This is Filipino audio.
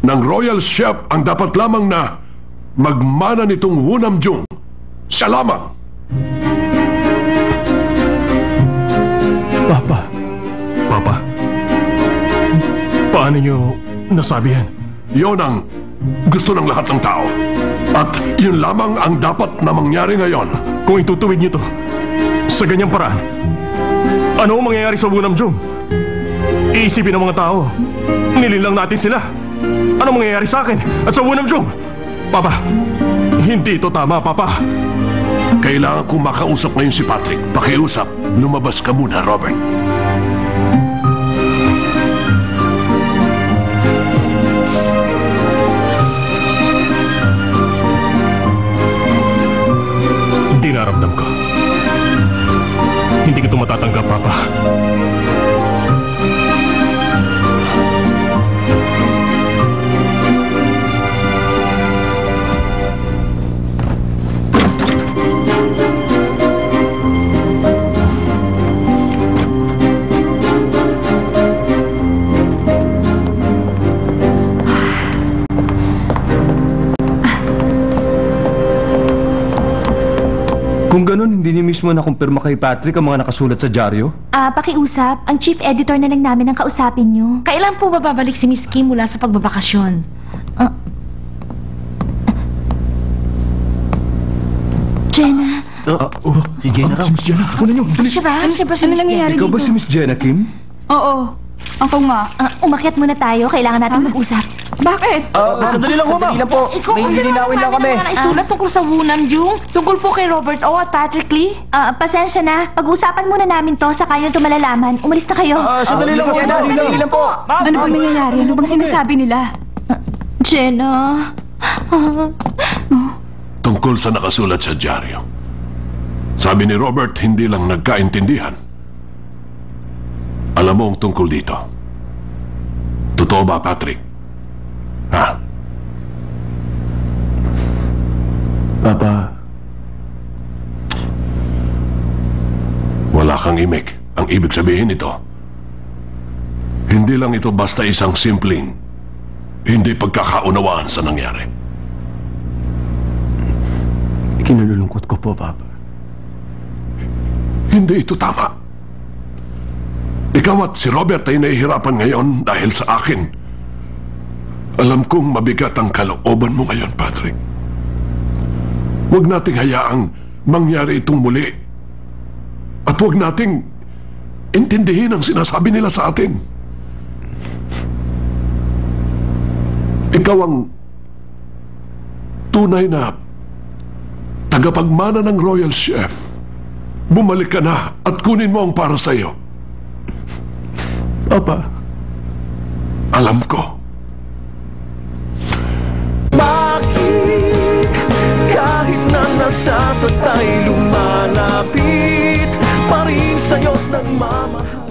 ng Royal Chef ang dapat lamang na magmana nitong Wunamjung. Siya lamang. Papa. Papa, paano niyo nasabi yan? Yon ang gusto ng lahat ng tao. At yun lamang ang dapat na mangyari ngayon. Kung itutuwid niyo to sa ganyang paraan, ano ang mangyayari sa Wunamjung? Iisipin ng mga tao, nililang natin sila. Ano mangyayari sa akin at sa Wunamjung? Papa, hindi ito tama, Papa. Kailangan kong makausap ngayon si Patrick. Pakiusap. Lumabas ka muna, Robert. Dinaramdam ko. Hindi ko ito matatanggap, Papa. Kung ganun, hindi niyo mismo nakumpirma kay Patrick ang mga nakasulat sa dyaryo? Pakiusap. Ang chief editor na lang namin ang kausapin niyo. Kailan po bababalik si Miss Kim mula sa pagbabakasyon? Jenna. Si Jenna raw. Si Miss Jenna. Kunin niyo. Siya ba? Siya ba si Miss Kim? Ikaw ba si Miss Jenna, Kim? Oo. Ako nga. Umakyat muna tayo. Kailangan natin mag-usap. Bakit? Sandali lang po, ma'am. Ikaw, may lilinawin lang kami. Mga naisulat tungkol sa Wunamjung, tungkol po kay Robert O at Patrick Lee. Pasensya na. Pag-usapan muna namin to sa kayo ito malalaman. Umalis na kayo. Sandali lang po. Sandali lang po. Ano bang nangyayari? Ano bang sinasabi nila? Jenna. Tungkol sa nakasulat sa dyaryo. Sabi ni Robert, hindi lang nagkaintindihan. Alam mo ang tungkol dito. Totoo ba, Patrick? Ha? Papa. Wala kang imik. Ang ibig sabihin nito, hindi lang ito basta isang simpleng hindi pagkakaunawaan sa nangyari. Kinalulungkot ko po, Papa. Hindi ito tama. Ikaw at si Robert ay nahihirapan ngayon dahil sa akin. Alam kong mabigat ang kalooban mo ngayon, Patrick. Huwag nating hayaang mangyari itong muli. At huwag nating intindihin ang sinasabi nila sa atin. Ikaw ang tunay na tagapagmana ng Royal Chef. Bumalik ka na at kunin mo ang para sa iyo. Papa. Alam ko. Bakit kahit na nasasaktan ay lumalapit pa rin sa'yo't nagmamahal?